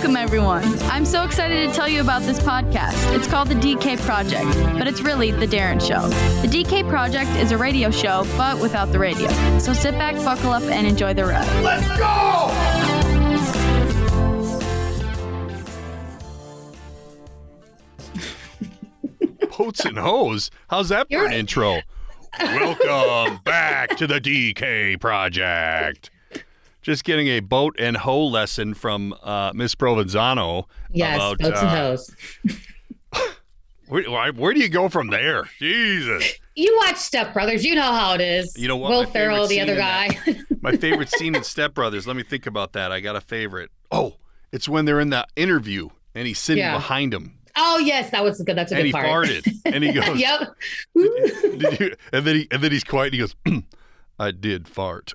Welcome, everyone. I'm so excited to tell you about this podcast. It's called The DK Project, but it's really The Darren Show. The DK Project is a radio show, but without the radio. So sit back, buckle up, and enjoy the ride. Let's go! Boats and Hose? How's that for an intro? Welcome back to the DK Project. Just getting a boat and hoe lesson from Miss Provenzano. Yes, about, boats and hoes. Where do you go from there? Jesus. You watch Step Brothers. You know how it is. You know what? Will Ferrell, the other guy. My favorite scene in Step Brothers. Let me think about that. I got a favorite. Oh, it's when they're in the interview and he's sitting behind him. Oh yes, that was good. That's a good part. And he farted, and he goes, "Yep." and then he's quiet. And he goes, "I did fart."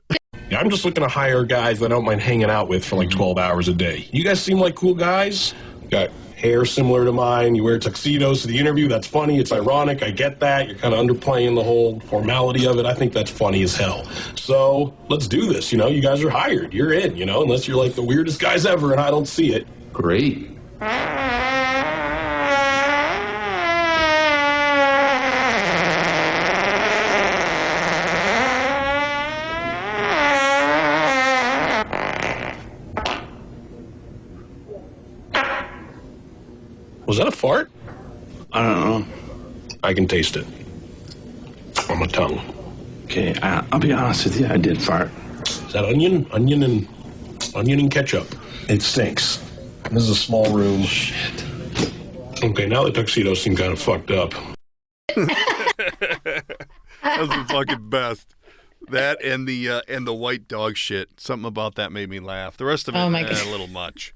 Yeah, I'm just looking to hire guys that I don't mind hanging out with for like 12 hours a day. You guys seem like cool guys. You got hair similar to mine. You wear tuxedos to the interview. That's funny. It's ironic. I get that. You're kind of underplaying the whole formality of it. I think that's funny as hell. So let's do this. You know, you guys are hired. You're in, you know, unless you're like the weirdest guys ever and I don't see it. Great. Was that a fart? I don't know. I can taste it on my tongue. Okay, I'll be honest with you. I did fart. Is that onion? Onion and ketchup. It stinks. This is a small room. Shit. Okay, now the tuxedos seem kind of fucked up. That was the fucking best. That and the white dog shit. Something about that made me laugh. The rest of it, a little much.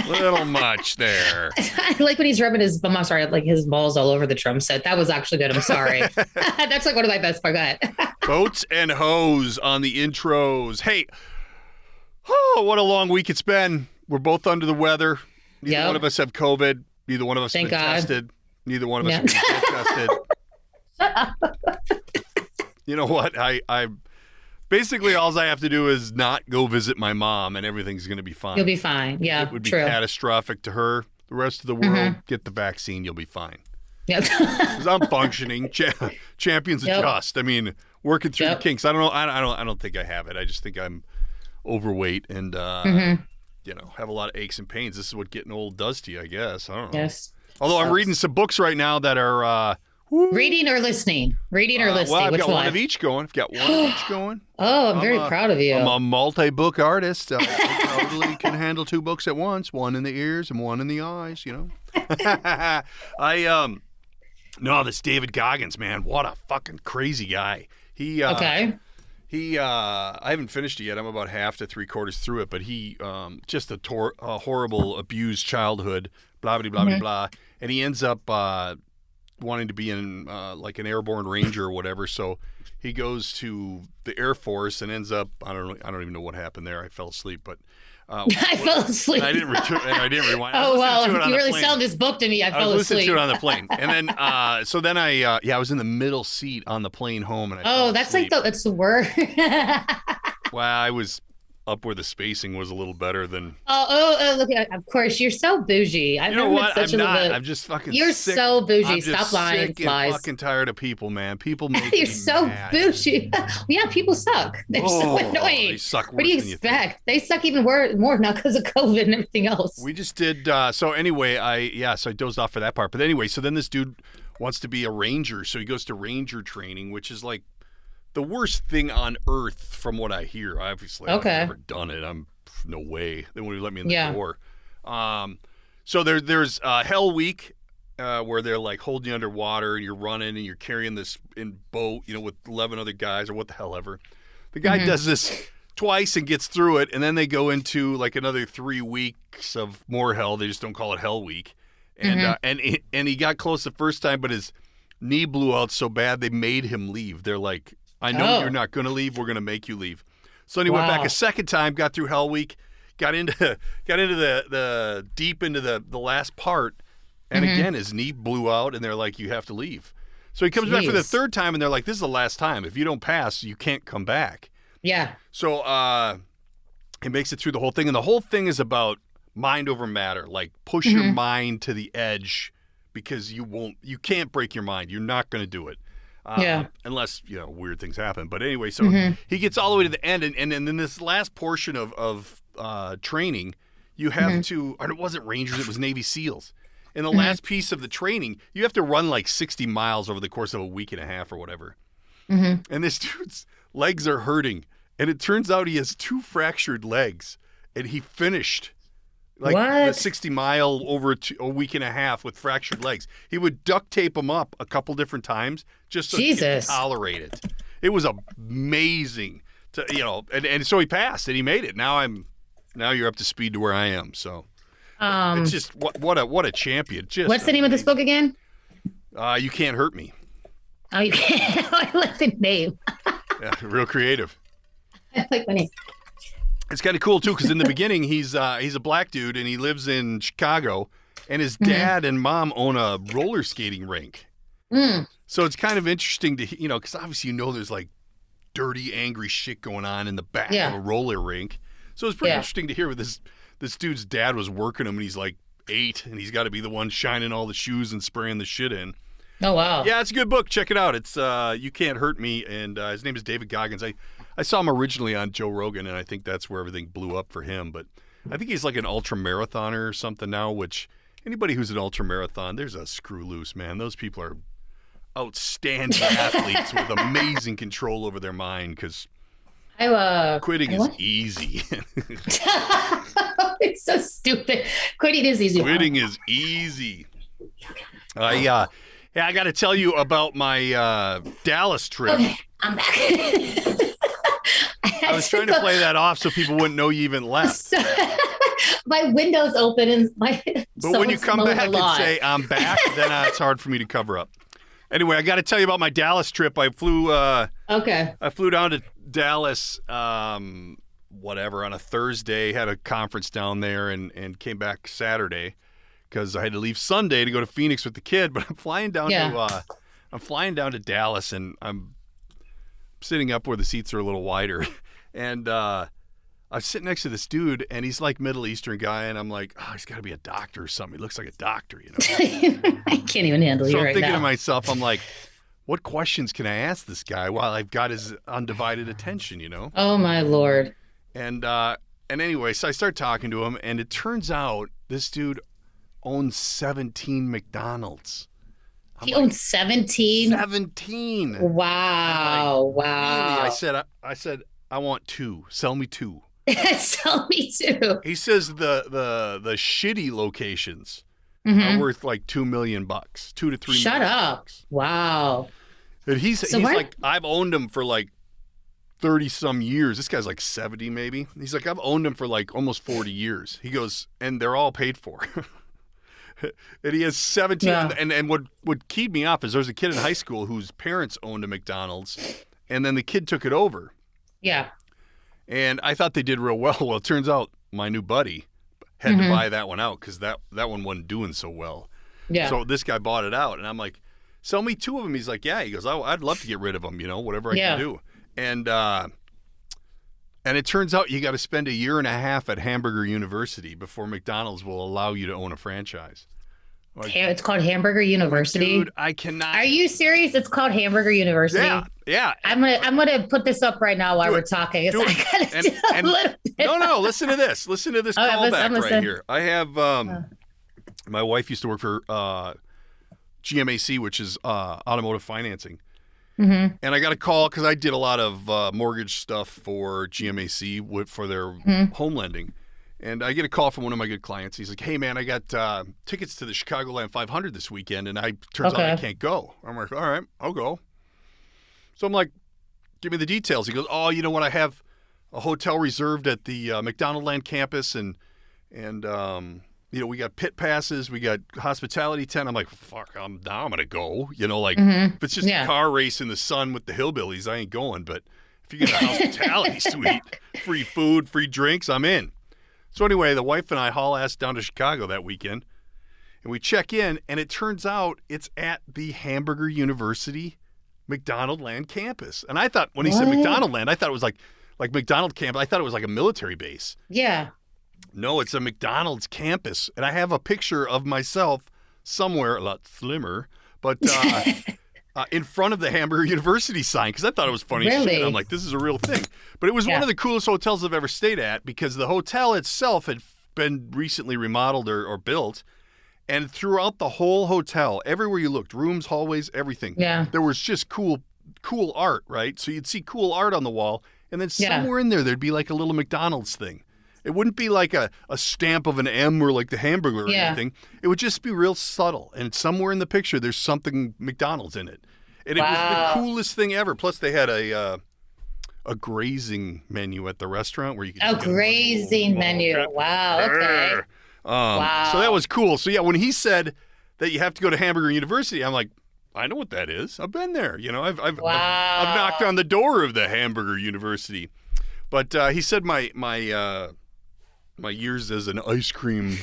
Little much there. I like when he's rubbing his bum. I'm sorry, like his balls all over the drum set. That was actually good. I'm sorry. That's like one of my best parts. Go ahead. Boats and hoes on the intros. Hey, what a long week it's been. We're both under the weather. Neither one of us have COVID. Neither one of us have been tested. Neither one of us have been tested. Shut up. You know what? I basically all I have to do is not go visit my mom, and everything's going to be fine. You'll be fine. Yeah, it would be true. Catastrophic to her. The rest of the world, get the vaccine. You'll be fine. Yep. Because I'm functioning. Champions adjust. I mean, working through the kinks. I don't know. I don't think I have it. I just think I'm overweight and have a lot of aches and pains. This is what getting old does to you, I guess. I don't know. Yes. Although I'm reading some books right now that are reading or listening. Well, I've Which got one of each going. Oh, I'm very proud of you. I'm a multi-book artist. I totally can handle two books at once, one in the ears and one in the eyes, you know. This David Gogins, man, what a fucking crazy guy. I haven't finished it yet. I'm about half to 3/4 through it, but he just a horrible abused childhood, blah, blah, blah, blah, blah. And he ends up wanting to be in like an airborne ranger or whatever. So he goes to the Air Force and ends up, I don't even know what happened there. I fell asleep, but I fell asleep. I didn't rewind. Oh, well, you really sound this book to me. I fell asleep. I was listening to it on the plane. And then, I was in the middle seat on the plane home. And that's the word. Well, I was up where the spacing was a little better than. Look, of course, you're so bougie. You know what? I'm not. I'm just fucking You're sick. so bougie. I'm just Stop lying. Sick and fucking tired of people, man. People make You're me so mad. bougie. Yeah, people suck. They're so annoying. They suck worse what do you than expect? They suck even more now because of COVID and everything else. We just did. So anyway, I dozed off for that part. But anyway, so then this dude wants to be a ranger, so he goes to ranger training, which is like the worst thing on earth, from what I hear. Obviously, I've never done it. I'm no way. They won't even let me in the door. So there's Hell Week, where they're like holding you underwater and you're running and you're carrying this in boat, with 11 other guys or what the hell ever. The guy does this twice and gets through it, and then they go into like another 3 weeks of more hell. They just don't call it Hell Week. And and he got close the first time, but his knee blew out so bad they made him leave. They're like, I know you're not going to leave. We're going to make you leave. So then he went back a second time, got through Hell Week, got into the deep into the last part, and again his knee blew out, and they're like, you have to leave. So he comes back for the third time, and they're like, this is the last time. If you don't pass, you can't come back. Yeah. So he makes it through the whole thing, and the whole thing is about mind over matter, like push your mind to the edge because you can't break your mind. You're not going to do it. Unless, weird things happen. But anyway, so he gets all the way to the end. And then this last portion of training, you have to, and it wasn't Rangers, it was Navy SEALs. In the last piece of the training, you have to run like 60 miles over the course of a week and a half or whatever. And this dude's legs are hurting. And it turns out he has 2 fractured legs. And he finished like the 60-mile over a week and a half with fractured legs. He would duct tape them up a couple different times just so he could tolerate it. It was amazing. And so he passed and he made it. Now you're up to speed to where I am. So it's just what a champion. Just what's the name of this book again? You Can't Hurt Me. Oh, you can't. I like the name. Yeah, real creative. I like the name. It's kind of cool too because in the beginning he's a black dude and he lives in Chicago and his dad and mom own a roller skating rink. So it's kind of interesting to because obviously there's like dirty, angry shit going on in the back of a roller rink. So it's pretty interesting to hear what this dude's dad was working him and he's like 8 and he's got to be the one shining all the shoes and spraying the shit in. Oh, wow. Yeah, it's a good book. Check it out. It's You Can't Hurt Me, and his name is David Gogins. I saw him originally on Joe Rogan, and I think that's where everything blew up for him. But I think he's like an ultra marathoner or something now, which anybody who's an ultra marathon, there's a screw loose, man. Those people are outstanding athletes with amazing control over their mind because quitting is easy. It's so stupid. Quitting is easy. Quitting is easy. I got to tell you about my Dallas trip. Okay, I'm back. I was trying to play that off so people wouldn't know you even left. My window's open and But when you come back and say I'm back, then it's hard for me to cover up. Anyway, I got to tell you about my Dallas trip. I flew down to Dallas on a Thursday, had a conference down there and came back Saturday because I had to leave Sunday to go to Phoenix with the kid, but I'm flying down to Dallas and I'm sitting up where the seats are a little wider. And I'm sitting next to this dude, and he's like Middle Eastern guy, and I'm like, he's got to be a doctor or something. He looks like a doctor, I can't even handle you right now. So I'm thinking to myself, I'm like, what questions can I ask this guy while I've got his undivided attention, Oh, my Lord. And anyway, so I start talking to him, and it turns out this dude owns 17 McDonald's. He owns 17? 17. Wow. Like, wow. Really? I said, I want 2. Sell me 2. Sell me 2. He says the shitty locations are worth like $2 million, $2 to $3 million. Shut up. Wow. And he's like, I've owned them for like 30 some years. This guy's like 70 maybe. He's like, I've owned them for like almost 40 years. He goes, and they're all paid for. And he has 17. Yeah. And what keyed me off is there's a kid in high school whose parents owned a McDonald's, and then the kid took it over. Yeah. And I thought they did real well. Well, it turns out my new buddy had to buy that one out because that one wasn't doing so well. Yeah. So this guy bought it out, and I'm like, sell me 2 of them. He's like, yeah. He goes, I'd love to get rid of them, whatever I can do. And it turns out you got to spend 1.5 years at Hamburger University before McDonald's will allow you to own a franchise. Like, it's called Hamburger University. Dude, I cannot. Are you serious? It's called Hamburger University. Yeah. I'm gonna put this up right now while we're talking. No, listen to this. Listen to this callback right here. I have my wife used to work for GMAC, which is automotive financing. And I got a call because I did a lot of mortgage stuff for GMAC for their home lending. And I get a call from one of my good clients. He's like, hey, man, I got tickets to the Chicagoland 500 this weekend, and turns out I can't go. I'm like, all right, I'll go. So I'm like, give me the details. He goes, oh, you know what? I have a hotel reserved at the McDonaldland campus, and we got pit passes. We got hospitality tent. I'm like, fuck, I'm going to go. If it's just a car race in the sun with the hillbillies, I ain't going. But if you get a hospitality suite, free food, free drinks, I'm in. So anyway, the wife and I haul ass down to Chicago that weekend, and we check in, and it turns out it's at the Hamburger University McDonaldland campus. And I thought when he said McDonaldland, I thought it was like McDonald camp. I thought it was like a military base. Yeah. No, it's a McDonald's campus, and I have a picture of myself somewhere, a lot slimmer, but in front of the Hamburger University sign, because I thought it was funny as shit. I'm like, this is a real thing. But it was one of the coolest hotels I've ever stayed at, because the hotel itself had been recently remodeled or built, and throughout the whole hotel, everywhere you looked, rooms, hallways, everything, there was just cool art, right? So you'd see cool art on the wall, and then somewhere in there, there'd be like a little McDonald's thing. It wouldn't be like a stamp of an M or like the hamburger or anything. It would just be real subtle. And somewhere in the picture, there's something McDonald's in it. And it was the coolest thing ever. Plus, they had a grazing menu at the restaurant where you could grazing menu. Wow. Okay. So that was cool. So, yeah, when he said that you have to go to Hamburger University, I'm like, I know what that is. I've been there. You know, I've knocked on the door of the Hamburger University. But he said my years as an ice cream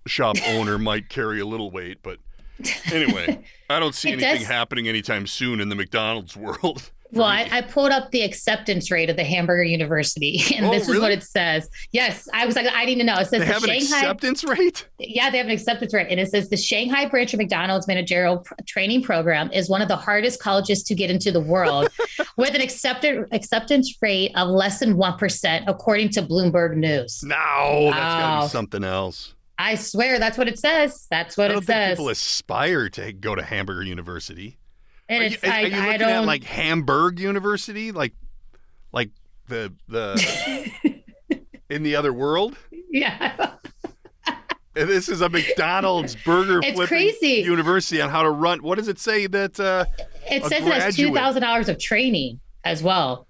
shop owner might carry a little weight, but anyway, I don't see anything happening anytime soon in the McDonald's world. Well, I pulled up the acceptance rate of the Hamburger University, and this is what it says. Yes, I was like, I need to know. It says they have an acceptance rate? Yeah, they have an acceptance rate. And it says the Shanghai branch of McDonald's managerial training program is one of the hardest colleges to get into the world, with an acceptance rate of less than 1%, according to Bloomberg News. No, that's got to be something else. I swear, that's what it says. That's what it says. I don't think people aspire to go to Hamburger University. And are you looking at like Hamburg University, like the in the other world? Yeah. And this is a McDonald's burger flipping university on how to run. What does it say that? It says it has 2,000 hours of training as well.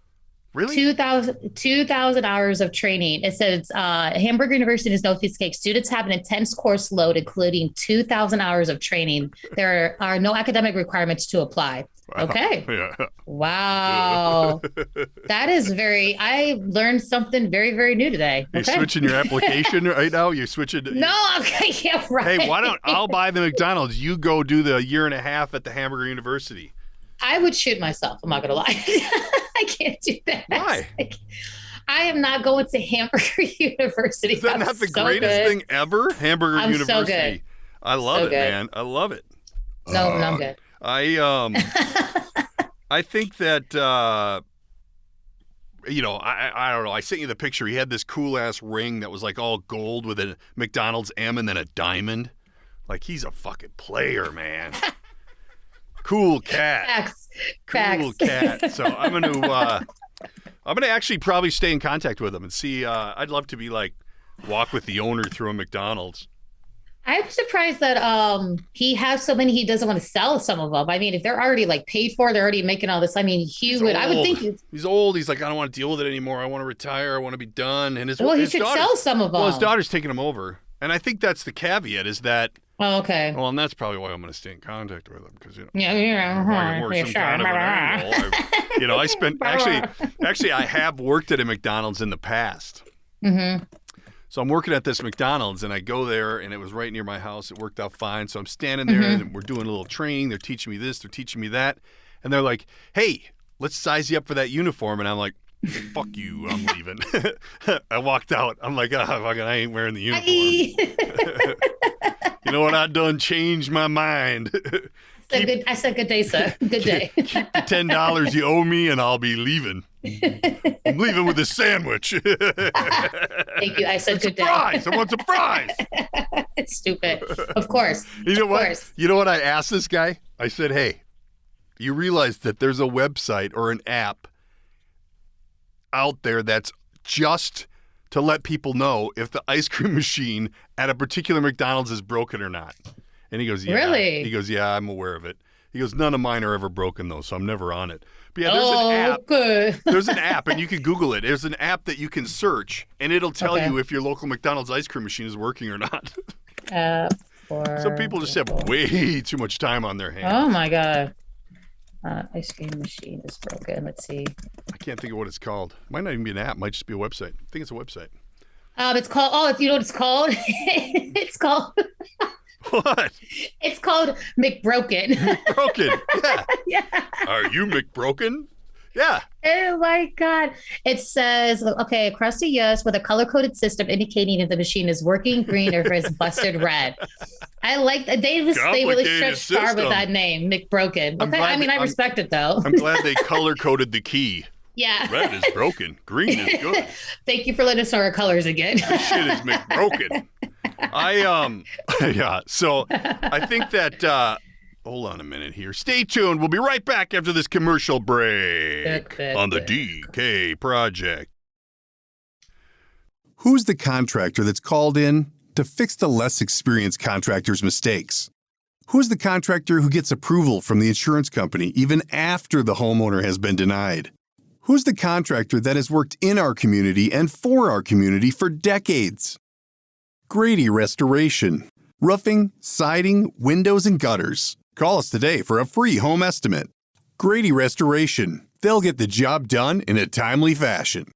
Really? 2,000 hours of training. It says Hamburger University is no piece of cake. Students have an intense course load, including 2,000 hours of training. There are no academic requirements to apply. Wow. Okay. Yeah. Wow. That is I learned something very, very new today. You're switching your application right now? You're switching? No, okay, yeah, right. Hey, I'll buy the McDonald's. You go do the year and a half at the Hamburger University. I would shoot myself. I'm not going to lie. I can't do that. Why? I am not going to Hamburger University. Is that not the greatest thing ever? Hamburger University. So good. I love it, man. I love it. No, I'm good. I think that I don't know. I sent you the picture. He had this cool ass ring that was like all gold with a McDonald's M and then a diamond. Like, he's a fucking player, man. Cool cat. Cool cat. So I'm gonna actually probably stay in contact with him and see. I'd love to be like walk with the owner through a McDonald's. I'm surprised that he has so many. He doesn't want to sell some of them. I mean, if they're already like paid for, they're already making all this. I mean, I would think he's old. He's like, I don't want to deal with it anymore. I want to retire. I want to be done. And he should sell some of them. Well, his daughter's taking him over, and I think that's the caveat. Is that. Oh, okay. Well, and that's probably why I'm going to stay in contact with him, because I spent actually I have worked at a McDonald's in the past. Mm-hmm. So I'm working at this McDonald's, and I go there, and it was right near my house. It worked out fine. So I'm standing there, and we're doing a little training. They're teaching me this, they're teaching me that, and they're like, "Hey, let's size you up for that uniform." And I'm like, "Fuck you, I'm leaving." I walked out. I'm like, I ain't wearing the uniform. You know what? I done changed my mind. I said good day, sir. Good day. Keep the $10 you owe me, and I'll be leaving. I'm leaving with a sandwich. Thank you. I said good day. Surprise! I want surprise. It's stupid. Of course. You know what? You know what I asked this guy? I said, "Hey, you realize that there's a website or an app out there that's just to let people know if the ice cream machine at a particular McDonald's is broken or not?" And he goes, "Yeah." Really? He goes, "Yeah, I'm aware of it." He goes, "None of mine are ever broken, though, so I'm never on it." But yeah, there's an app. Good. There's an app, and you can Google it. There's an app that you can search, and it'll tell you if your local McDonald's ice cream machine is working or not. Some people just have way too much time on their hands. Oh, my God. Ice cream machine is broken. Let's see. I can't think of what it's called. Might not even be an app. Might just be a website. I think it's a website. It's called, you know what it's called? It's called... What? It's called McBroken. McBroken. Yeah. Yeah. Are you McBroken? Yeah. Oh my God. It says, okay, a crusty yes with a color-coded system indicating if the machine is working green or if it's busted red. I like that. They really Complicated stretched far with system. that name, McBroken. Okay, I mean, I respect it though. I'm glad they color-coded the key. Yeah. Red is broken. Green is good. Thank you for letting us know our colors again. This shit is McBroken. Yeah. So I think that, hold on a minute here. Stay tuned. We'll be right back after this commercial break on the DK Project. Who's the contractor that's called in to fix the less experienced contractor's mistakes? Who's the contractor who gets approval from the insurance company even after the homeowner has been denied? Who's the contractor that has worked in our community and for our community for decades? Grady Restoration. Roofing, siding, windows, and gutters. Call us today for a free home estimate. Grady Restoration. They'll get the job done in a timely fashion.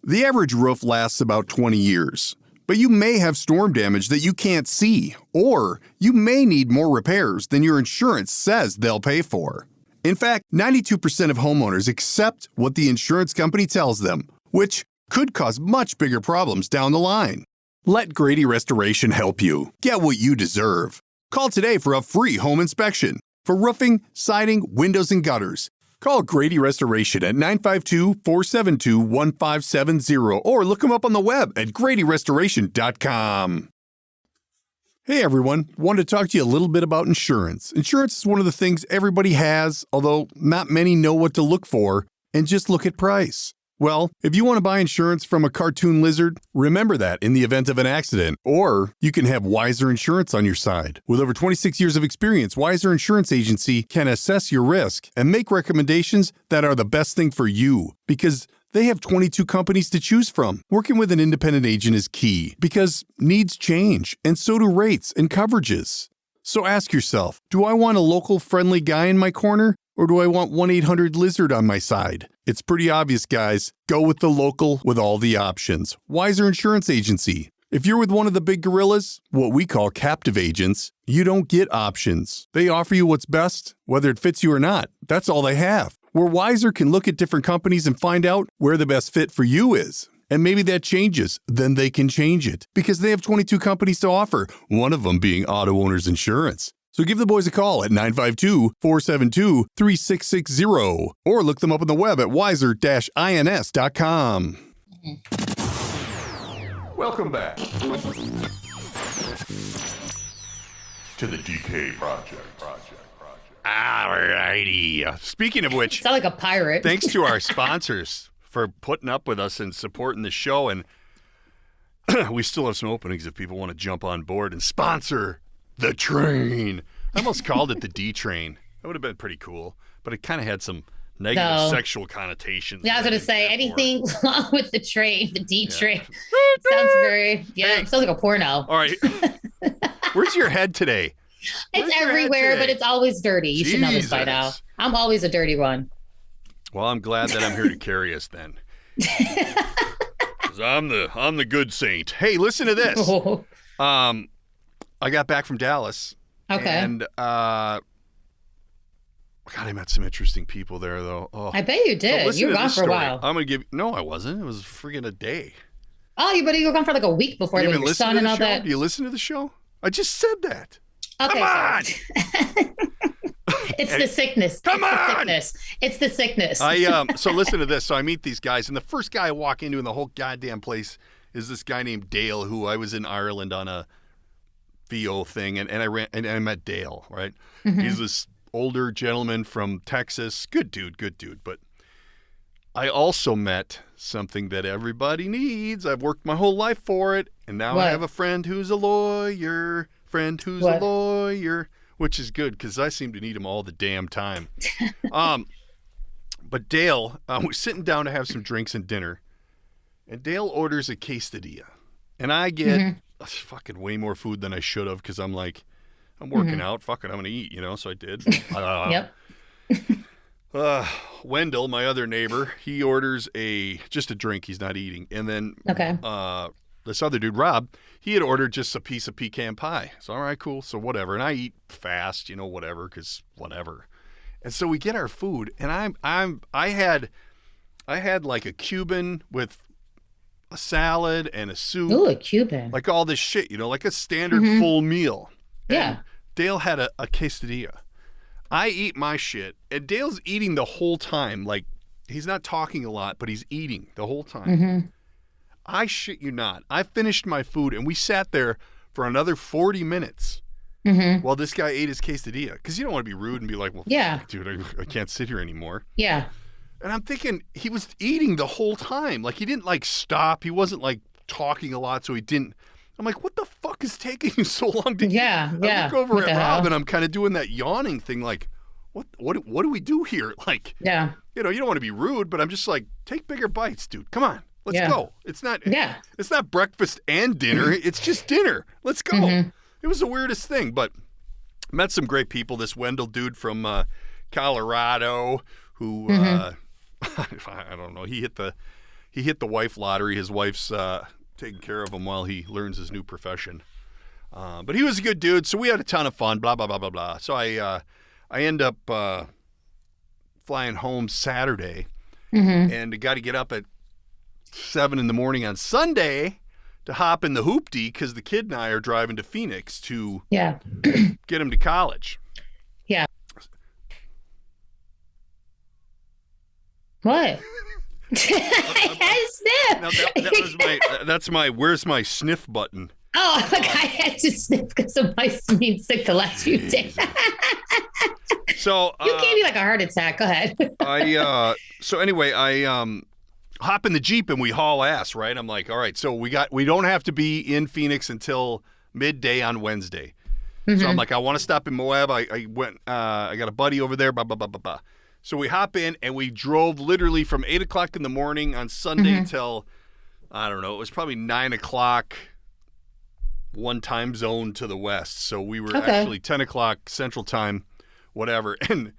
The average roof lasts about 20 years, but you may have storm damage that you can't see, or you may need more repairs than your insurance says they'll pay for. In fact, 92% of homeowners accept what the insurance company tells them, which could cause much bigger problems down the line. Let Grady Restoration help you get what you deserve. Call today for a free home inspection. For roofing, siding, windows, and gutters, call Grady Restoration at 952-472-1570 or look them up on the web at gradyrestoration.com. Hey everyone, wanted to talk to you a little bit about insurance. Insurance is one of the things everybody has, although not many know what to look for, and just look at price. Well, if you want to buy insurance from a cartoon lizard, remember that in the event of an accident, or you can have Wiser Insurance on your side. With over 26 years of experience, Wiser Insurance Agency can assess your risk and make recommendations that are the best thing for you, because they have 22 companies to choose from. Working with an independent agent is key because needs change, and so do rates and coverages. So ask yourself, do I want a local friendly guy in my corner, or do I want 1-800-LIZARD on my side? It's pretty obvious, guys. Go with the local with all the options. Wiser Insurance Agency. If you're with one of the big gorillas, what we call captive agents, you don't get options. They offer you what's best, whether it fits you or not. That's all they have. Where Wiser can look at different companies and find out where the best fit for you is. And maybe that changes, then they can change it. Because they have 22 companies to offer, one of them being Auto Owners Insurance. So give the boys a call at 952-472-3660 or look them up on the web at wiser-ins.com. Welcome back to the DK Project. Alrighty. Speaking of which, Sound like a pirate. thanks to our sponsors for putting up with us and supporting the show. And we still have some openings if people want to jump on board and sponsor the train. I almost called it the D train. That would have been pretty cool, but it kind of had some negative sexual connotations. Yeah, I was going to say, anything wrong with the train, the D train. Sounds very, it sounds like a porno. All right. Where's your head today? It's everywhere, but it's always dirty. You should know this by now. Jesus. I'm always a dirty one. Well, I'm glad that I'm here to carry us then. 'Cause I'm the good saint. Hey, listen to this. I got back from Dallas. Okay. And God, I met some interesting people there, though. Oh. I bet you did. You were gone for a while. I'm gonna give. No, I wasn't. It was friggin' a day. Oh, but you were gone for like a week before You like even your listen son to and the all show? that. Do you listen to the show? I just said that. Okay, Come on. It's the sickness. Come on. It's the sickness. So listen to this. So I meet these guys, and the first guy I walk into in the whole goddamn place is this guy named Dale, who I was in Ireland on a VO thing, and I met Dale, right? Mm-hmm. He's this older gentleman from Texas. Good dude. But I also met something that everybody needs. I've worked my whole life for it, and now I have a friend who's a lawyer. A lawyer, which is good because I seem to need him all the damn time. But Dale, we're sitting down to have some drinks and dinner, and Dale orders a quesadilla, and I get fucking way more food than I should have because I'm like, I'm working out. Fuck it, I'm gonna eat, so I did. Yep. Wendell, my other neighbor, he orders just a drink. He's not eating, and then this other dude, Rob, he had ordered just a piece of pecan pie. So, all right, cool. So, whatever. And I eat fast, whatever, because whatever. And so we get our food, and I had like a Cuban with a salad and a soup. Ooh, a Cuban. Like all this shit, like a standard full meal. Yeah. And Dale had a quesadilla. I eat my shit, and Dale's eating the whole time. Like, he's not talking a lot, but he's eating the whole time. I shit you not. I finished my food, and we sat there for another 40 minutes while this guy ate his quesadilla. Because you don't want to be rude and be like, well, fuck, dude, I can't sit here anymore. Yeah. And I'm thinking he was eating the whole time. Like, he didn't, like, stop. He wasn't, like, talking a lot, so he didn't. I'm like, what the fuck is taking you so long to eat? Yeah. I look over at Rob, and I'm kind of doing that yawning thing, like, what do we do here? Like, you don't want to be rude, but I'm just like, take bigger bites, dude. Come on. Let's go. It's not breakfast and dinner. It's just dinner. Let's go. It was the weirdest thing, but met some great people. This Wendell dude from Colorado who I don't know. He hit the wife lottery. His wife's taking care of him while he learns his new profession. But he was a good dude, so we had a ton of fun. Blah blah blah blah blah. So I end up flying home Saturday, and I got to get up at 7 in the morning on Sunday to hop in the hoopty because the kid and I are driving to Phoenix to get him to college. Yeah. What? I sniff. No, that's my where's my sniff button? Oh, like I had to sniff because of my being sick the last few days. So you gave me like a heart attack. Go ahead. So anyway, I hop in the Jeep and we haul ass, right? I'm like, all right, so we don't have to be in Phoenix until midday on Wednesday. So I'm like, I want to stop in Moab. I went, I got a buddy over there, blah, blah, blah, blah, blah. So we hop in and we drove literally from 8 o'clock in the morning on Sunday till, I don't know, it was probably 9 o'clock, one time zone to the west. So we were actually 10 o'clock Central Time, whatever. And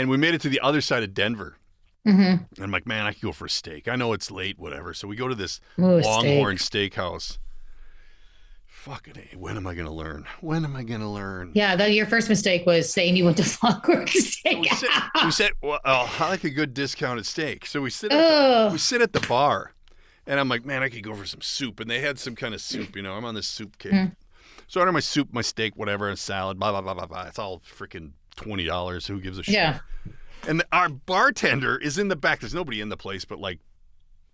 we made it to the other side of Denver. And I'm like, man, I could go for a steak. I know it's late, whatever. So we go to this Longhorn Steakhouse. Fucking A, when am I going to learn? When am I going to learn? Yeah, your first mistake was saying you went to Longhorn Steakhouse. We said, well, I like a good discounted steak. So we sit at the bar. And I'm like, man, I could go for some soup. And they had some kind of soup, I'm on this soup kick. So I order my soup, my steak, whatever, and salad, blah, blah, blah, blah, blah. It's all freaking $20. Who gives a shit? Yeah. And our bartender is in the back. There's nobody in the place but like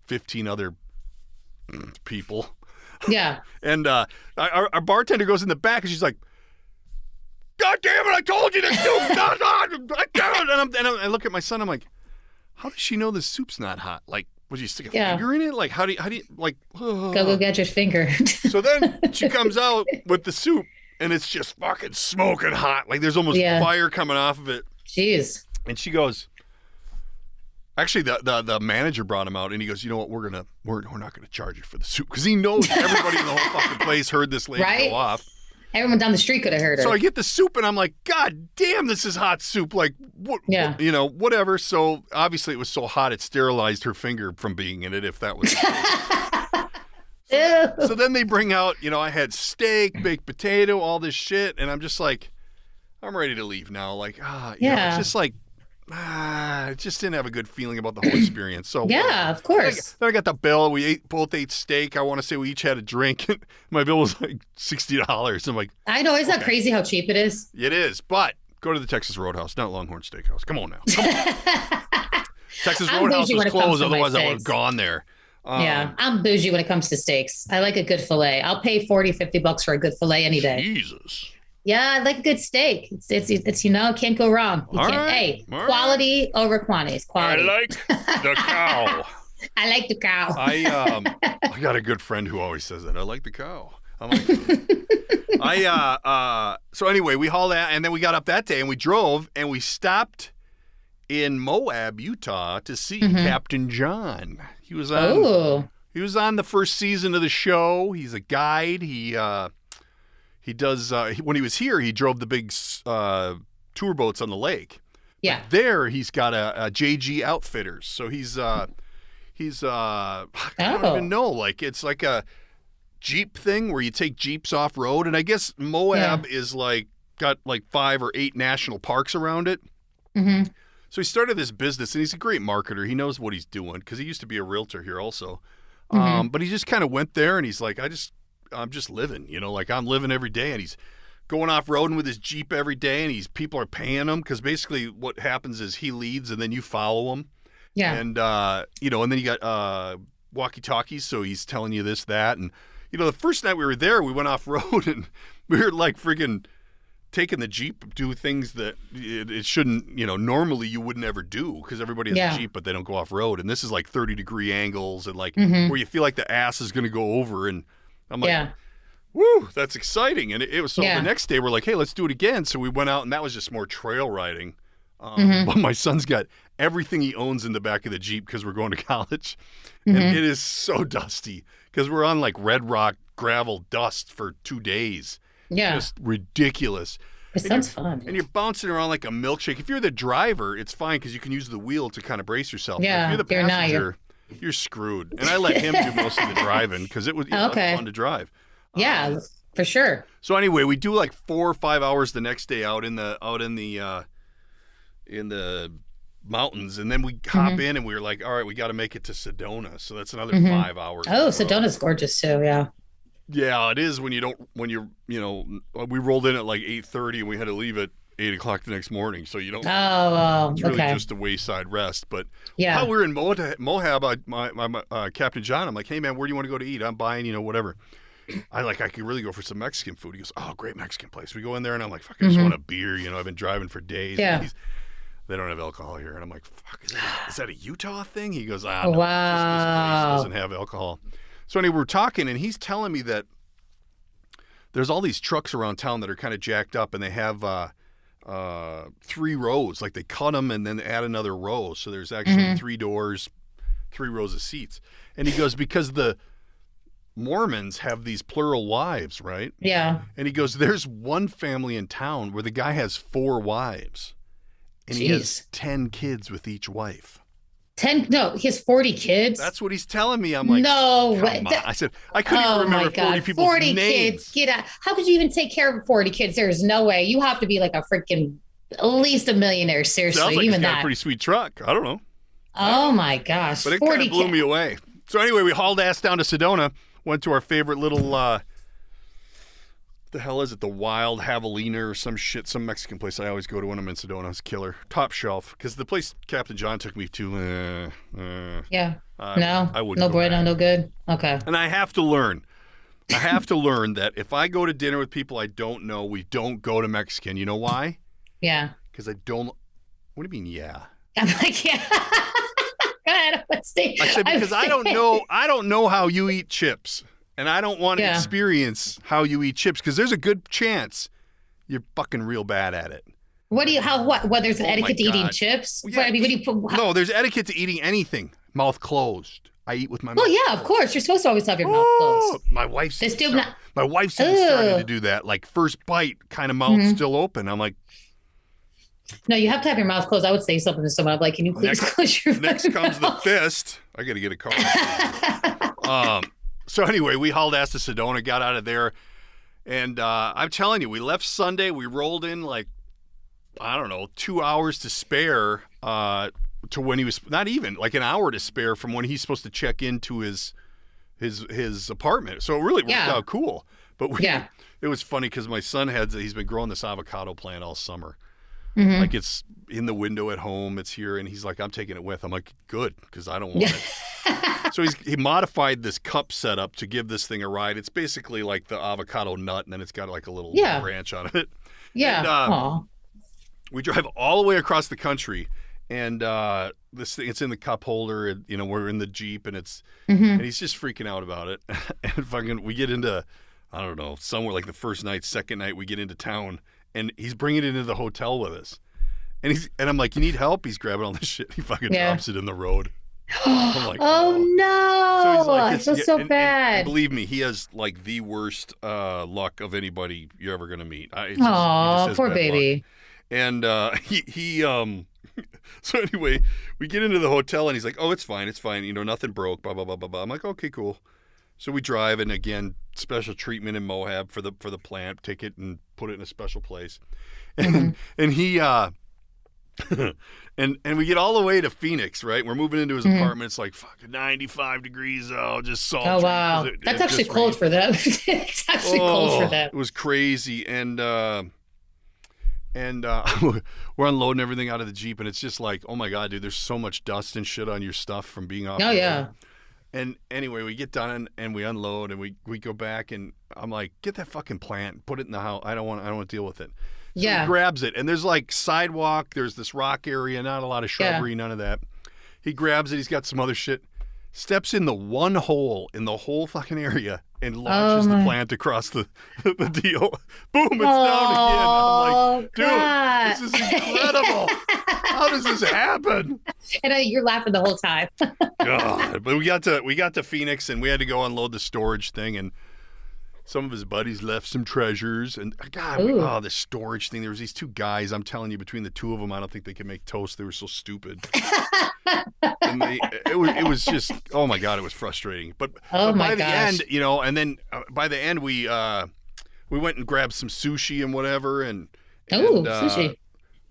15 other people. Yeah. And our bartender goes in the back and she's like, God damn it, I told you the soup's not hot. And I look at my son, I'm like, how does she know the soup's not hot? Like, would you stick a finger in it? Like, how do you like, Go get your finger. So then she comes out with the soup and it's just fucking smoking hot. Like there's almost fire coming off of it. Jeez. And she goes, actually, the manager brought him out, and he goes, you know what, we're not going to charge you for the soup because he knows everybody in the whole fucking place heard this lady go off. Everyone down the street could have heard her. So I get the soup, and I'm like, God damn, this is hot soup. Like, whatever. So obviously, it was so hot it sterilized her finger from being in it. If that was. So then they bring out, I had steak, baked potato, all this shit, and I'm just like, I'm ready to leave now. Like, it's just like. I just didn't have a good feeling about the whole experience. So of course. Then I got the bill. We both ate steak. I want to say we each had a drink. My bill was like $60. I'm like, I know. Isn't that crazy how cheap it is? It is, but go to the Texas Roadhouse, not Longhorn Steakhouse. Come on now. Come on. Texas Roadhouse was closed. Otherwise, I would have gone there. I'm bougie when it comes to steaks. I like a good filet. I'll pay $40-$50 for a good filet any day. Jesus. Yeah, I like a good steak. It's can't go wrong. Quality over quantity. Quality. I like the cow. I like the cow. I got a good friend who always says that. I like the cow. I'm like, so anyway, we hauled out, and then we got up that day, and we drove, and we stopped in Moab, Utah, to see Captain John. He was on the first season of the show. He's a guide. He does, when he was here, he drove the big tour boats on the lake. Yeah. But there, he's got a JG Outfitters. So I don't even know. Like, it's like a Jeep thing where you take Jeeps off-road. And I guess Moab is got 5 or 8 national parks around it. Mm-hmm. So he started this business, and he's a great marketer. He knows what he's doing because he used to be a realtor here also. But he just kind of went there, and he's like, I'm just living, like I'm living every day. And he's going off-roading with his Jeep every day, and people are paying him because basically what happens is he leads, and then you follow him. Yeah. And, and then you got walkie-talkies, so he's telling you this, that. And, the first night we were there, we went off-road, and we were like friggin' taking the Jeep, do things that it shouldn't, normally you wouldn't ever do because everybody has a Jeep, but they don't go off-road. And this is like 30-degree angles and like where you feel like the ass is going to go over. And I'm like, woo, that's exciting. And it was so the next day we're like, hey, let's do it again. So we went out, and that was just more trail riding. But my son's got everything he owns in the back of the Jeep because we're going to college. And it is so dusty because we're on like red rock gravel dust for 2 days. Yeah. Just ridiculous. It sounds fun. And you're bouncing around like a milkshake. If you're the driver, it's fine because you can use the wheel to kind of brace yourself. Yeah. But if you're the passenger, you're screwed. And I let him do most of the driving because it was fun to drive. Yeah, for sure. So anyway, we do like 4 or 5 hours the next day out in the mountains, and then we hop in, and we were like, all right, we got to make it to Sedona. So that's another 5 hours. Oh, Sedona's gorgeous too. Yeah. Yeah, it is when we rolled in at like 8:30 and we had to leave at 8 o'clock the next morning. So you don't. Oh, it's really just a wayside rest. But while we were in Moab, my Captain John, I'm like, hey man, where do you want to go to eat? I'm buying, whatever. I could really go for some Mexican food. He goes, oh, great Mexican place. We go in there, and I'm like, fuck, I just want a beer. I've been driving for days. Yeah. They don't have alcohol here. And I'm like, fuck, is that a Utah thing? He goes, no, wow. this place doesn't have alcohol. So anyway, we're talking, and he's telling me that there's all these trucks around town that are kind of jacked up, and they have 3 rows. Like they cut them and then add another row. So there's actually 3 doors, 3 rows of seats. And he goes, because the Mormons have these plural wives, right? Yeah. And he goes, there's one family in town where the guy has 4 wives. And he has 10 kids with each wife. 10? No, he has 40 kids. That's what he's telling me. I'm like, no way. I said, I couldn't even remember 40 people's 40 names. Kids. Get out. How could you even take care of 40 kids? There's no way. You have to be like a freaking, at least a millionaire. Seriously, Sounds like even he's got that. a pretty sweet truck. I don't know. Oh my gosh. But it kind of blew me away. So anyway, we hauled ass down to Sedona, went to our favorite little, the hell is it? The Wild Javelina or some shit, some Mexican place I always go to when I'm in Sedona. It's killer. Top shelf. Because the place Captain John took me to, yeah. I wouldn't. No bueno, no good. Okay. And I have to learn. That if I go to dinner with people I don't know, we don't go to Mexican. You know why? Yeah. Because I don't. What do you mean, yeah? I'm like, yeah. God, I said because I don't know how you eat chips. And I don't want to experience how you eat chips because there's a good chance you're fucking real bad at it. What? There's an etiquette to eating chips? Well, yeah, what do you put? No, there's etiquette to eating anything. Mouth closed. I eat with my mouth. Well, yeah, of course. You're supposed to always have your mouth closed. My wife's even Ugh. started to do that. Like first bite, kind of mouth still open. I'm like, no, you have to have your mouth closed. I would say something to someone. I'm like, can you please close your mouth? Next comes the fist. I got to get a car. So anyway, we hauled ass to Sedona, got out of there, and I'm telling you, we left Sunday. We rolled in like, I don't know, 2 hours to spare to when he was, not even, like an hour to spare from when he's supposed to check into his apartment. So it really worked out cool. But it was funny because my son he's been growing this avocado plant all summer. Mm-hmm. Like it's in the window at home, it's here, and he's like, I'm taking it with. I'm like, good, because I don't want it. So he modified this cup setup to give this thing a ride. It's basically like the avocado nut, and then it's got like a little branch on it. Yeah. And, we drive all the way across the country, and this thing, it's in the cup holder, and we're in the Jeep, and it's and he's just freaking out about it. And fucking, we get into, I don't know, somewhere like the first night, second night, we get into town, and he's bringing it into the hotel with us. And I'm like, you need help? He's grabbing all this shit. He fucking drops it in the road. I'm like, oh no! So he's like, I feel so bad. And believe me, he has like the worst luck of anybody you're ever gonna meet. Oh, poor baby. Luck. And he so anyway, we get into the hotel and he's like, oh, it's fine, nothing broke. Blah blah blah blah blah. I'm like, okay, cool. So we drive, and again, special treatment in Moab for the plant. Take it and put it in a special place. And and and we get all the way to Phoenix, right? We're moving into his apartment. It's like fucking 95 degrees out, just sultry. Oh, wow. That's actually cold for them. It's actually cold for them. It was crazy. And we're unloading everything out of the Jeep, and it's just like, oh my God, dude, there's so much dust and shit on your stuff from being off. Oh, yeah. And anyway, we get done and we unload and we go back, and I'm like, get that fucking plant, put it in the house. I don't want to deal with it. So he grabs it, and there's like sidewalk, there's this rock area, not a lot of shrubbery, none of that. He grabs it, he's got some other shit, steps in the one hole in the whole fucking area and launches the plant across the deal. Boom, it's down again. I'm like, dude, God. this is incredible. How does this happen? And you're laughing the whole time. God, but we got to Phoenix, and we had to go unload the storage thing, and some of his buddies left some treasures, and God, the storage thing. There was these two guys. I'm telling you, between the two of them, I don't think they could make toast. They were so stupid. And it was just, oh my God, it was frustrating. But by the end, and then by the end we went and grabbed some sushi and whatever, and sushi.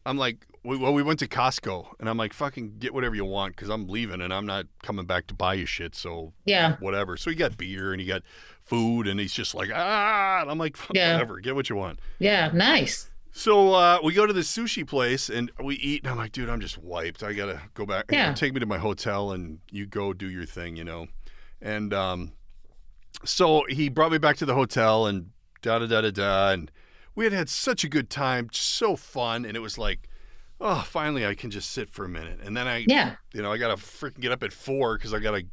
I'm like, we went to Costco, and I'm like, fucking get whatever you want, because I'm leaving and I'm not coming back to buy you shit. So whatever. So he got beer and he got food, and he's just like, and I'm like, whatever, get what you want. Yeah, nice. So we go to the sushi place and we eat, and I'm like, dude, I'm just wiped. I gotta go back. Yeah. Take me to my hotel, and you go do your thing, And so he brought me back to the hotel, and and we had such a good time, so fun, and it was like, oh, finally I can just sit for a minute. And then I gotta freaking get up at 4 because I gotta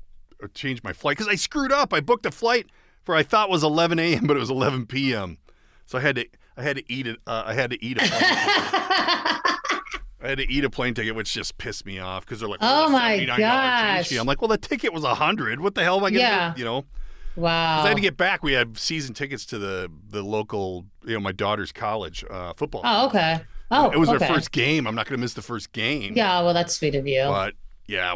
change my flight, because I screwed up. I booked a flight for I thought was 11 a.m., but it was 11 p.m. So I had to eat it. I had to eat a plane ticket. I had to eat a plane ticket, which just pissed me off, because they're like, oh my gosh. I'm like, well, the ticket was $100. What the hell am I gonna do? Wow. 'Cause I had to get back. We had season tickets to the local, my daughter's college football. Oh, okay. Oh, it was their first game. I'm not gonna miss the first game. Yeah, well, that's sweet of you. But yeah,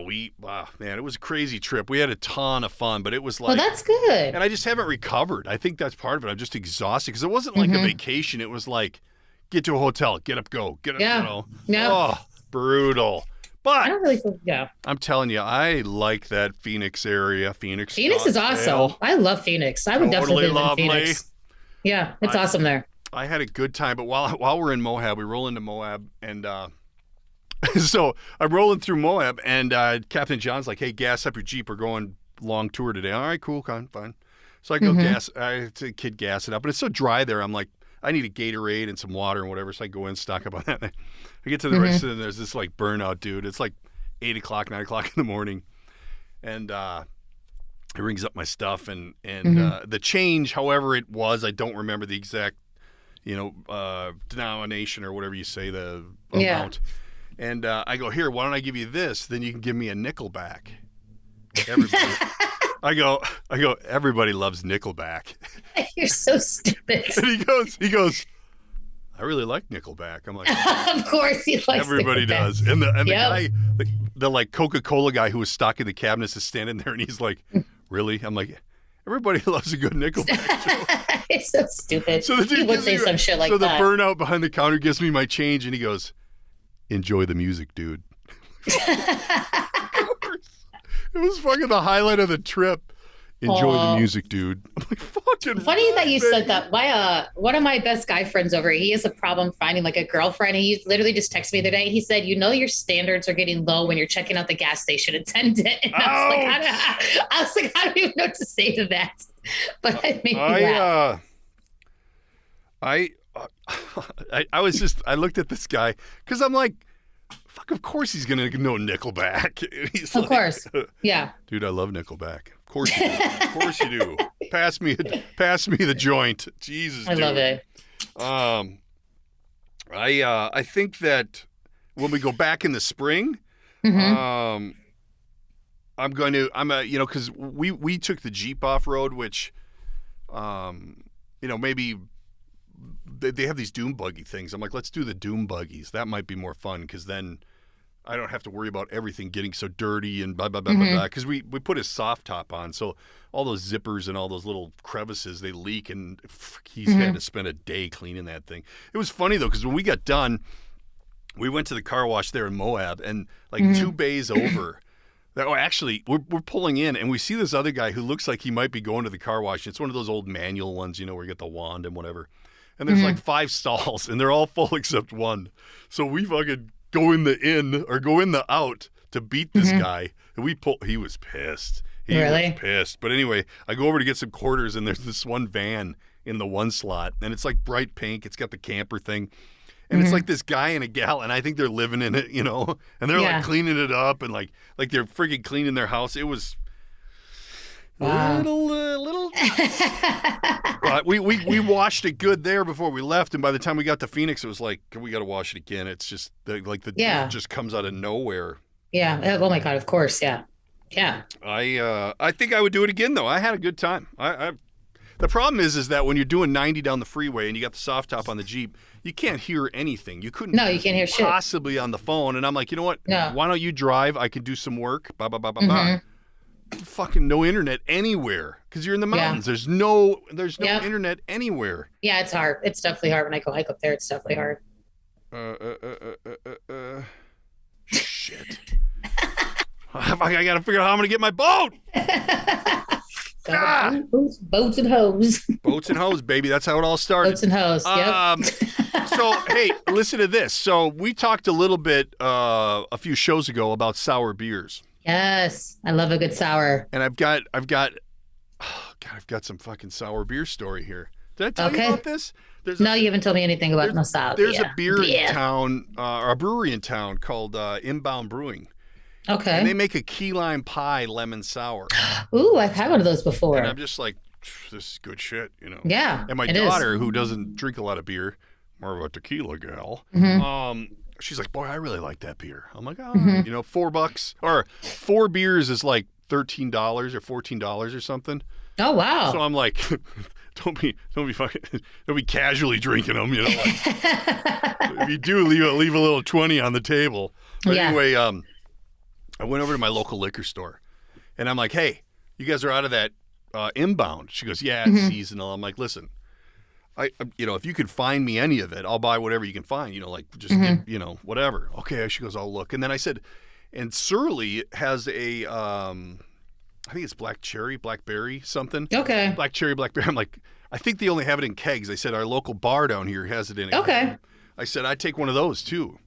man, it was a crazy trip. We had a ton of fun, but it was like, well, that's good. And I just haven't recovered. I think that's part of it. I'm just exhausted, because it wasn't like a vacation. It was like, get to a hotel, get up, go, get up, Oh, brutal. But I don't really think, I'm telling you, I like that Phoenix area. Phoenix is awesome. I love Phoenix. I would definitely live in Phoenix. Yeah, it's awesome there. I had a good time, but while we're in Moab, we roll into Moab, and so I'm rolling through Moab, and Captain John's like, hey, gas up your Jeep. We're going long tour today. All right, cool, fine. So I go I kid gas it up, but it's so dry there. I'm like, I need a Gatorade and some water and whatever. So I go in, stock up on that. I get to the register, and there's this like burnout dude. It's like 8 o'clock, 9 o'clock in the morning. And he rings up my stuff, and the change, however it was, I don't remember the exact, denomination or whatever you say, the amount. And I go, here, why don't I give you this? Then you can give me a nickel back. Everybody. I go, everybody loves Nickelback. You're so stupid. And he goes, I really like Nickelback. I'm like, of course he likes everybody Nickelback. does. And the guy, the like Coca-Cola guy who was stocking the cabinets is standing there, and he's like, really? I'm like, everybody loves a good Nickelback show. It's so stupid. So the dude he would say some shit like that. So that. the burnout behind the counter gives me my change, and he goes, enjoy the music, dude. Of course. It was fucking the highlight of the trip. Enjoy the music, dude. I'm like, fucking funny that you said that. One of my best guy friends over here, he has a problem finding like a girlfriend. And he literally just texted me the other day. He said, your standards are getting low when you're checking out the gas station attendant. And I was like, I don't even know what to say to that. But it made me laugh. I looked at this guy, because I'm like, fuck, of course he's going to know Nickelback. He's of course. Yeah. Dude, I love Nickelback. Of course you do. Of course you do. Pass me the joint. Jesus, I love it. I think that when we go back in the spring, because we took the Jeep off road, which, maybe they have these dune buggy things. I'm like, let's do the dune buggies. That might be more fun, because then I don't have to worry about everything getting so dirty and blah, blah, blah, blah, blah. Because we put a soft top on, so all those zippers and all those little crevices, they leak, and he's had to spend a day cleaning that thing. It was funny, though, because when we got done, we went to the car wash there in Moab, and like 2 bays over. Actually, we're pulling in, and we see this other guy who looks like he might be going to the car wash. It's one of those old manual ones, where you get the wand and whatever. And there's like 5 stalls, and they're all full except one. So we fucking go in the out to beat this guy. And he was pissed. He was pissed. But anyway, I go over to get some quarters, and there's this one van in the one slot, and it's like bright pink. It's got the camper thing. And it's like this guy and a gal, and I think they're living in it, and they're like cleaning it up, and like they're freaking cleaning their house. It was little. But we washed it good there before we left, and by the time we got to Phoenix, it was like we got to wash it again. It's just like the dirt just comes out of nowhere. Yeah. Oh my God. Of course. Yeah. Yeah. I think I would do it again though. I had a good time. The problem is that when you're doing 90 down the freeway and you got the soft top on the Jeep, you can't hear anything. You couldn't. No, you can't hear shit. Possibly on the phone. And I'm like, you know what? No. Why don't you drive? I can do some work. Blah, blah, blah, blah, blah. Fucking no internet anywhere because you're in the mountains. There's no internet anywhere. Yeah, it's hard. It's definitely hard when I go hike up there. It's definitely hard. Shit. I got to figure out how I'm going to get my boat. Boats and hose. Boats and hose, baby. That's how it all started. Boats and hose. Yep. So, hey, listen to this. So we talked a little bit a few shows ago about sour beers. Yes, I love a good sour. And I've got some fucking sour beer story here. Did I tell you about this? No, you haven't told me anything about no sour. There's a beer in town, or a brewery in town called Inbound Brewing. Okay. And they make a key lime pie lemon sour. Ooh, I've had one of those before. And I'm just like, this is good shit, Yeah. And my daughter, who doesn't drink a lot of beer, more of a tequila gal, she's like, boy, I really like that beer. I'm like, oh, $4 or 4 beers is like $13 or $14 or something. Oh wow. So I'm like, don't be casually drinking them, Like, if you do, leave a little 20 on the table. But anyway, I went over to my local liquor store, and I'm like, hey, you guys are out of that Inbound. She goes, yeah, it's seasonal. I'm like, listen, if you could find me any of it, I'll buy whatever you can find, get, whatever. Okay, she goes, I'll look. And then I said, and Surly has a, I think it's blackberry, something. Okay. Black cherry, blackberry. I'm like, I think they only have it in kegs. I said, our local bar down here has it in a keg. I said, I'd take one of those too.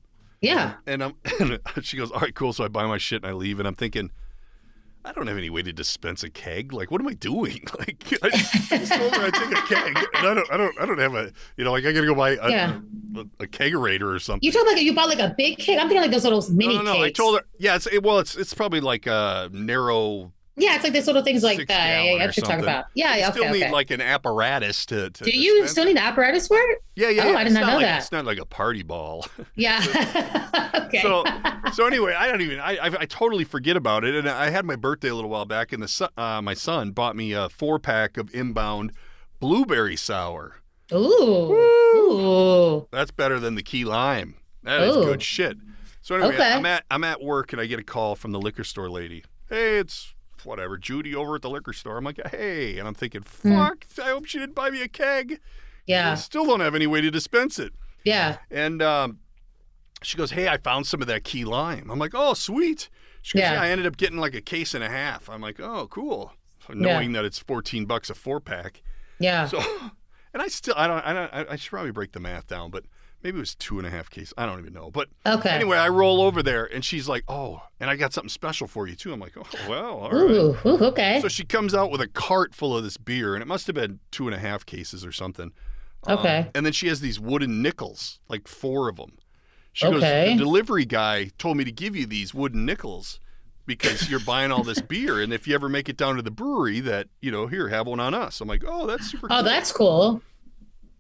Yeah. And she goes, all right, cool. So I buy my shit and I leave, and I'm thinking, I don't have any way to dispense a keg. Like, what am I doing? Like, I just told her I take a keg, and I don't have a, like I gotta go buy a kegerator or something. You bought like a big keg. I'm thinking like those little mini kegs. I told her, it's probably like a narrow. Yeah, it's like this little things like that. Yeah, I should talk about. Yeah, you okay. still need like an apparatus to Do you still need apparatus for it? Yeah. Oh, I did not know that. It's not like a party ball. Yeah. Okay. So anyway, I totally forget about it. And I had my birthday a little while back, and my son bought me a 4-pack of Inbound blueberry sour. Ooh. That's better than the key lime. That is good shit. So anyway, I'm at work, and I get a call from the liquor store lady. Hey, it's whatever, Judy over at the liquor store. I'm like, hey, and I'm thinking, fuck, I hope she didn't buy me a keg. Yeah. I still don't have any way to dispense it. Yeah. And she goes, hey, I found some of that key lime. I'm like, oh, sweet. She goes, yeah, I ended up getting like a case and a half. I'm like, oh, cool. Knowing that it's $14 a 4-pack. Yeah. So, and I should probably break the math down, but maybe it was 2.5 cases. I don't even know. But anyway, I roll over there, and she's like, oh, and I got something special for you, too. I'm like, oh, well, all right. Ooh, okay. So she comes out with a cart full of this beer, and it must have been 2.5 cases or something. Okay. And then she has these wooden nickels, like 4 of them. She goes, the delivery guy told me to give you these wooden nickels because you're buying all this beer, and if you ever make it down to the brewery, that, here, have one on us. I'm like, oh, that's super cool. Oh, that's cool.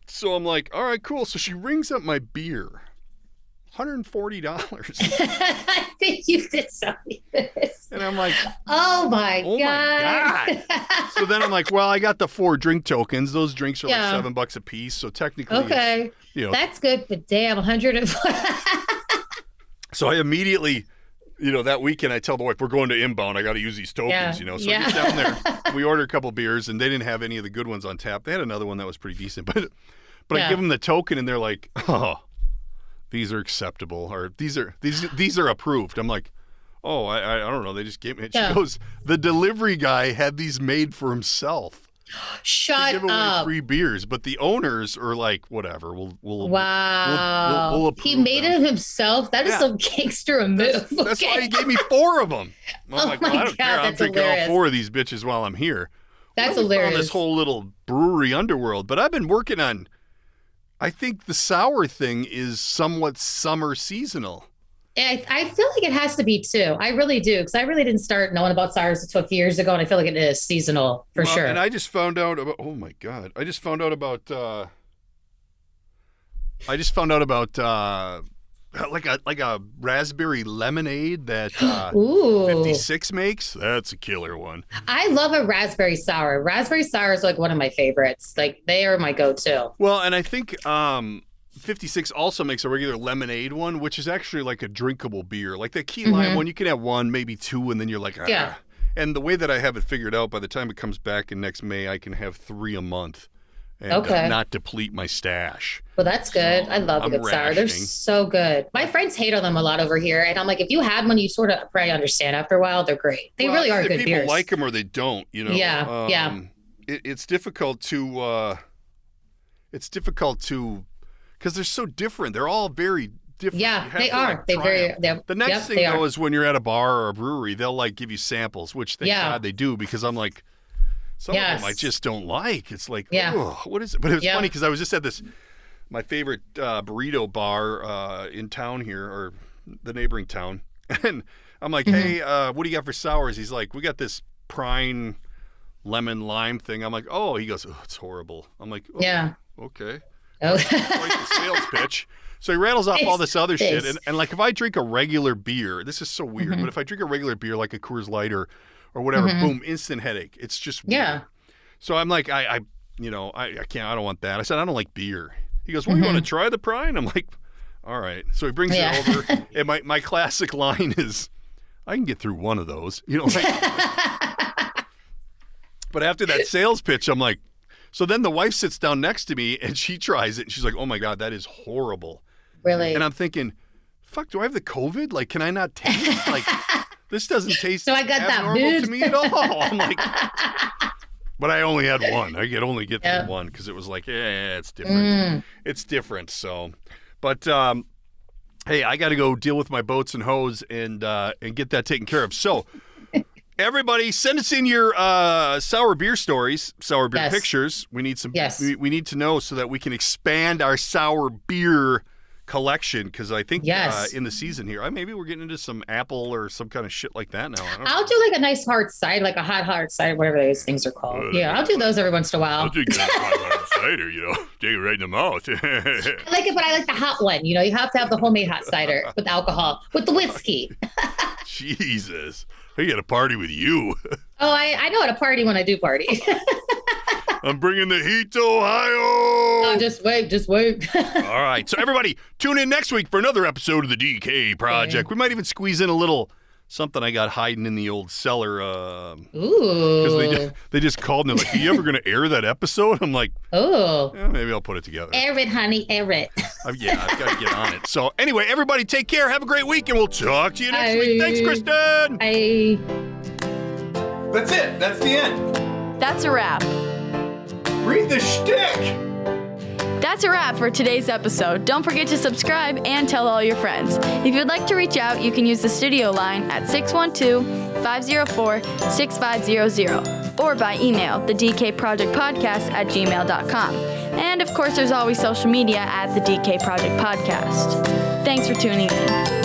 So I'm like, all right, cool. So she rings up my beer, $140. I think you did something this. And I'm like, oh my God. So then I'm like, well, I got the 4 drink tokens. Those drinks are like $7 a piece. So technically, that's good. But damn, 104. So I immediately, that weekend I tell the wife, we're going to Inbound. I got to use these tokens, So I get down there. We ordered a couple beers, and they didn't have any of the good ones on tap. They had another one that was pretty decent, but I give them the token, and they're like, oh, these are acceptable, or these are approved. I'm like, oh, I don't know. They just gave me it. She goes, the delivery guy had these made for himself. Shut give away up. free beers, but the owners are like, whatever. We'll Wow. we'll He made it himself. That is some gangster move. That's why he gave me 4 of them. I'm like, well, I don't care. I'm that's drinking hilarious. all 4 of these bitches while I'm here. That's Found hilarious. this whole little brewery underworld, but I've been working on. I think the sour thing is somewhat summer seasonal. I feel like it has to be too. I really do, because I really didn't start knowing about sours until a few years ago, and I feel like it is seasonal for sure. And I just found out about. Oh my god! I just found out about. Like a raspberry lemonade that 56 makes. That's a killer one. I love a raspberry sour. Raspberry sour is like one of my favorites. Like they are my go-to. Well, and I think 56 also makes a regular lemonade one, which is actually like a drinkable beer. Like the key lime one, you can have 1, maybe 2, and then you're like, ah. Yeah. And the way that I have it figured out, by the time it comes back in next May, I can have 3 a month and not deplete my stash. Well, that's good. I love a good sour. They're so good. My friends hate on them a lot over here, and I'm like, if you had one, you sort of probably understand after a while. They're great. They really are good people beers. People like them or they don't. You know. Yeah. It's difficult to. Because they're so different. They're all very different. Yeah, they are. The next thing, though, is when you're at a bar or a brewery, they'll like give you samples, which thank God they do, because I'm like, some of them I just don't like. It's like, what is it? But it was funny because I was just at my favorite burrito bar in town here, or the neighboring town, and I'm like, hey, what do you got for sours? He's like, we got this prime lemon lime thing. I'm like, oh, he goes, oh, it's horrible. I'm like, oh, okay. Like the sales pitch. So he rattles off all this other shit. And like if I drink a regular beer, this is so weird, but if I drink a regular beer like a Coors Light or whatever, boom, instant headache. It's just weird. Yeah. So I'm like, I can't, I don't want that. I said, I don't like beer. He goes, well, you want to try the Prime? I'm like, all right. So he brings it over. And my classic line is, I can get through one of those. You know, like, but after that sales pitch, I'm like, so then the wife sits down next to me and she tries it and she's like, oh my God, that is horrible. Really? And I'm thinking, fuck, do I have the COVID? Like, can I not taste? Like, this doesn't taste so I got abnormal to me at all. I'm like, but I only had one. I could only get through one because it was like, it's different. It's different. So, but hey, I got to go deal with my boats and hose and get that taken care of. So, everybody, send us in your sour beer stories, sour beer pictures. We need some. Yes. We need to know so that we can expand our sour beer collection, because I think in the season here, maybe we're getting into some apple or some kind of shit like that now. I'll do like a nice hard cider, like a hot cider, whatever those things are called. I'll do those every once in a while. I'll drink that hot cider, take it right in the mouth. I like it, but I like the hot one. You have to have the homemade hot cider with alcohol, with the whiskey. Jesus. I got to party with you. Oh, I know how to party when I do party. I'm bringing the heat to Ohio. Oh, just wait. All right. So everybody, tune in next week for another episode of the DK Project. We might even squeeze in a little something I got hiding in the old cellar. Ooh. Because they just called and they're like, are you ever going to air that episode? I'm like, maybe I'll put it together. Air it, honey, air it. I've got to get on it. So anyway, everybody take care. Have a great week, and we'll talk to you next week. Thanks, Kristen. Bye. That's it. That's the end. That's a wrap. Read the shtick. That's a wrap for today's episode. Don't forget to subscribe and tell all your friends. If you'd like to reach out, you can use the studio line at 612-504-6500 or by email, thedkprojectpodcast@gmail.com. And of course, there's always social media at the DK Project Podcast. Thanks for tuning in.